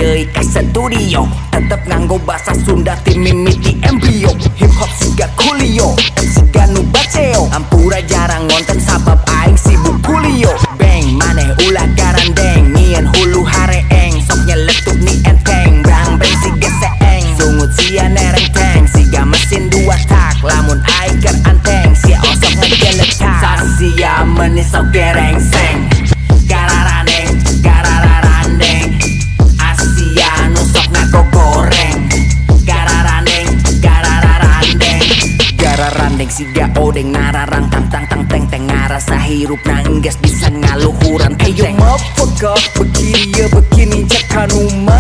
deui ka studio. Tetep nganggo bahasa Sunda ti mimiti embrio. Hip hop siga kulio, siga nu baceo. Ampura jarang ngonten sabab aing sibuk kulio. Bang maneh ulah garandeng, nien hulu hareeng. Sok nyeletuk ni enteng, bang bang siga seeng. Sungut sia nereng teng, siga mesin dua tak. Lamun aing ker anteng, sia osok ngegeletak. Sasia menis sok gereng seng. Gararandeng, garararandeng. Asia nusok ngago goreng. Gararandeng, garararandeng. Gararandeng siga odeng nararang tang tang tang teng teng. Ngarasa hirup na enggas bisa ngaluhuran. Ayo motherfucker, begini ya begini cek kanuma.